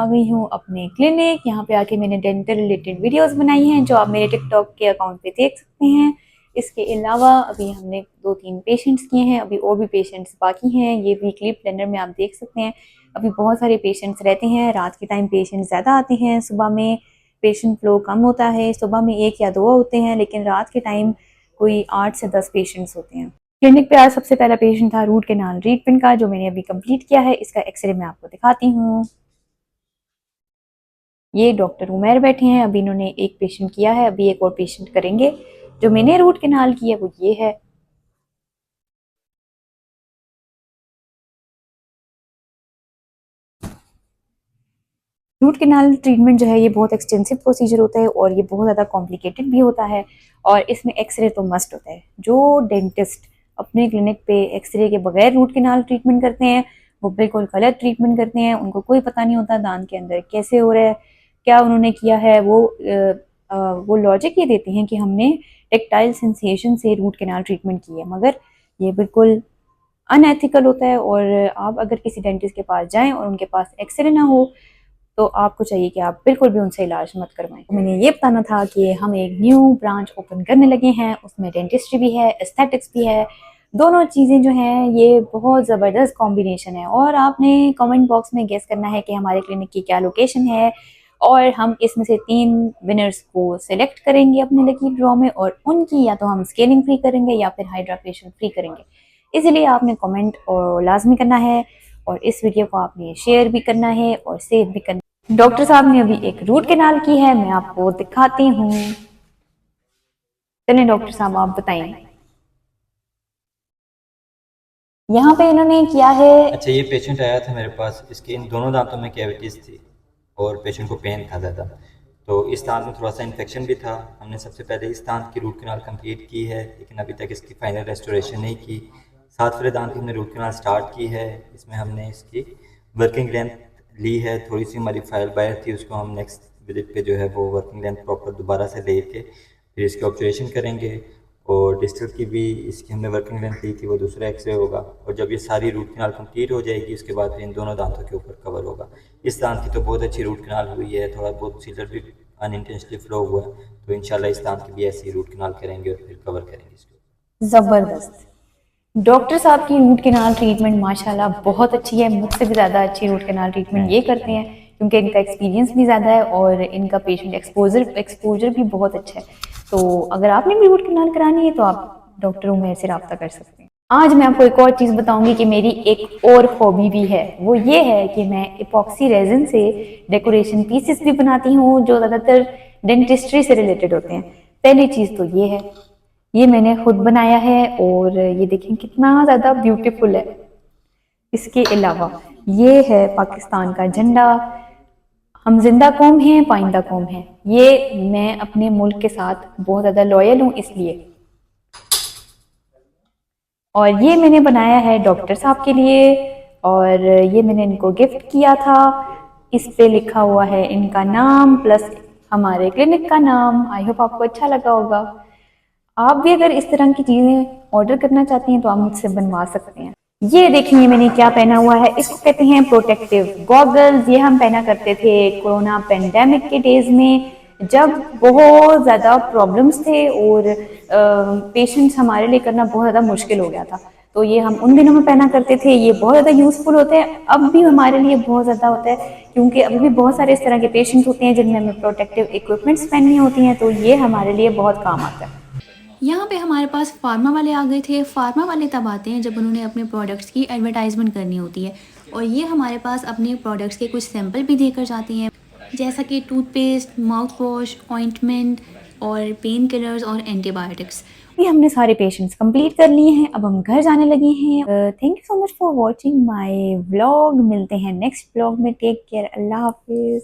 आ गई हूँ अपने क्लिनिक। यहाँ पे आके मैंने डेंटल रिलेटेड वीडियोस बनाई हैं जो आप मेरे टिकटॉक के अकाउंट पे देख सकते हैं। इसके अलावा अभी हमने 2-3 पेशेंट्स किए हैं, अभी और भी पेशेंट्स बाकी हैं। ये वीकली प्लानर में आप देख सकते हैं अभी बहुत सारे पेशेंट्स रहते हैं। रात के टाइम पेशेंट ज़्यादा आते हैं, सुबह में पेशेंट फ्लो कम होता है। सुबह में 1 या 2 होते हैं, लेकिन रात के टाइम कोई 8 से 10 पेशेंट्स होते हैं। क्लिनिक पे आज सबसे पहला पेशेंट था रूट कैनाल ट्रीटमेंट का, जो मैंने अभी कंप्लीट किया है। इसका एक्सरे मैं आपको दिखाती हूँ। ये डॉक्टर उमैर बैठे हैं, अभी इन्होंने एक पेशेंट किया है, अभी एक और पेशेंट करेंगे। जो मैंने रूट कैनाल की है वो ये है। रूट कैनाल ट्रीटमेंट जो है ये बहुत एक्सटेंसिव प्रोसीजर होता है और ये बहुत ज़्यादा कॉम्प्लिकेटेड भी होता है, और इसमें एक्सरे तो मस्ट होता है। जो डेंटिस्ट अपने क्लिनिक पे एक्सरे के बगैर रूट कैनाल ट्रीटमेंट करते हैं वो बिल्कुल गलत ट्रीटमेंट करते हैं। उनको कोई पता नहीं होता दांत के अंदर कैसे हो रहा है, क्या उन्होंने किया है। वो लॉजिक ये देते हैं कि हमने टेक्टाइल सेंसेशन से रूट कैनाल ट्रीटमेंट की है, मगर ये बिल्कुल अनएथिकल होता है। और आप अगर किसी डेंटिस्ट के पास जाएं और उनके पास एक्सरे ना हो तो आपको चाहिए कि आप बिल्कुल भी उनसे इलाज मत करवाएं। तो मैंने ये बताना था कि हम एक न्यू ब्रांच ओपन करने लगे हैं, उसमें डेंटिस्ट्री भी है, एस्थेटिक्स भी है। दोनों चीज़ें जो हैं ये बहुत ज़बरदस्त कॉम्बिनेशन है। और आपने कमेंट बॉक्स में गेस करना है कि हमारे क्लिनिक की क्या लोकेशन है, और हम इसमें से 3 विनर्स को सिलेक्ट करेंगे अपने लकी ड्रॉ में, और उनकी या तो हम स्केलिंग फ्री करेंगे या फिर हाइड्रा फेशियल फ्री करेंगे। इसलिए आपने कमेंट और लाजमी करना है, और इस वीडियो को आपने शेयर भी करना है और सेव भी करना है। डॉक्टर साहब ने अभी एक रूट कैनाल की है, मैं आपको दिखाती हूँ। चलिए डॉक्टर साहब आप बताएं। यहाँ पे इन्होंने किया है। अच्छा, ये पेशेंट आया था मेरे पास, इसके इन दोनों दांतों में कैविटीज़ थी और पेशेंट को पेन था ज़्यादा। तो इस दांत में थोड़ा सा इन्फेक्शन भी था। हमने सबसे पहले इस दांत की रूट कैनाल कंप्लीट की है, लेकिन अभी तक इसकी फाइनल रेस्टोरेशन नहीं की। साथ वाले दांत की हमने रूट कैनाल स्टार्ट की है। इसमें हमने इसकी वर्किंग लेंथ ली है। थोड़ी सी हमारी फाइल बाहर थी, उसको हम नेक्स्ट विजिट पे जो है वो वर्किंग लेंथ प्रॉपर दोबारा से ले के फिर इसकी ऑब्जर्वेशन करेंगे। और डिस्टल की भी इसकी हमने वर्किंग लेंथ ली थी, वो दूसरा एक्सरे होगा। और जब ये सारी रूट कैनाल कंप्लीट हो जाएगी उसके बाद फिर इन दोनों दांतों के ऊपर कवर होगा। इस दांत की तो बहुत अच्छी रूट कैनाल हुई है, थोड़ा बहुत सीलर भी अनइंटेंशनली फ्लो हुआ है। तो इंशाल्लाह इस दांत की भी ऐसी रूट कैनाल करेंगे और फिर कवर करेंगे इसको। जबरदस्त। डॉक्टर साहब की रूट कैनाल ट्रीटमेंट माशाल्लाह बहुत अच्छी है, मुझसे भी ज़्यादा अच्छी रूट कैनाल ट्रीटमेंट ये करते हैं, क्योंकि इनका एक्सपीरियंस भी ज़्यादा है और इनका पेशेंट एक्सपोजर भी बहुत अच्छा है। तो अगर आपने भी रूट कैनाल करानी है तो आप डॉक्टर उमैर से रब्ता कर सकते हैं। आज मैं आपको एक और चीज़ बताऊंगी कि मेरी एक और हॉबी भी है। वो ये है कि मैं इपॉक्सी रेजिन से डेकोरेशन पीसेस भी बनाती हूँ जो ज़्यादातर डेंटिस्ट्री से रिलेटेड होते हैं। पहली चीज़ तो ये है, ये मैंने खुद बनाया है और ये देखें कितना ज़्यादा ब्यूटीफुल है। इसके अलावा ये है पाकिस्तान का झंडा। हम जिंदा कौम हैं, पाइंदा कौम हैं। ये मैं अपने मुल्क के साथ बहुत ज़्यादा लॉयल हूँ इसलिए। और ये मैंने बनाया है डॉक्टर साहब के लिए, और ये मैंने इनको गिफ्ट किया था। इस पे लिखा हुआ है इनका नाम प्लस हमारे क्लिनिक का नाम। आई होप आपको अच्छा लगा होगा। आप भी अगर इस तरह की चीज़ें ऑर्डर करना चाहती हैं तो आप मुझसे बनवा सकते हैं। ये देखिए मैंने क्या पहना हुआ है, इसको कहते हैं प्रोटेक्टिव गॉगल्स। ये हम पहना करते थे कोरोना पेंडेमिक के डेज में, जब बहुत ज़्यादा प्रॉब्लम्स थे और पेशेंट्स हमारे लिए करना बहुत ज़्यादा मुश्किल हो गया था। तो ये हम उन दिनों में पहना करते थे। ये बहुत ज़्यादा यूज़फुल होते हैं, अब भी हमारे लिए बहुत ज़्यादा होता है, क्योंकि अभी भी बहुत सारे इस तरह के पेशेंट्स होते हैं जिनमें हमें प्रोटेक्टिव इक्विपमेंट्स पहननी होती हैं, तो ये हमारे लिए बहुत काम आता है। यहाँ पे हमारे पास फार्मा वाले आ गए थे। फार्मा वाले तब आते हैं जब उन्होंने अपने प्रोडक्ट्स की एडवर्टाइजमेंट करनी होती है, और ये हमारे पास अपने प्रोडक्ट्स के कुछ सैंपल भी देकर जाती हैं, जैसा कि टूथपेस्ट, माउथ वॉश, ऑइंटमेंट और पेन किलर्स और एंटीबायोटिक्स। ये हमने सारे पेशेंट्स कंप्लीट कर लिए हैं, अब हम घर जाने लगे हैं। Thank you so much for watching my vlog. मिलते हैं नेक्स्ट व्लॉग में। टेक केयर, अल्लाह हाफिज़।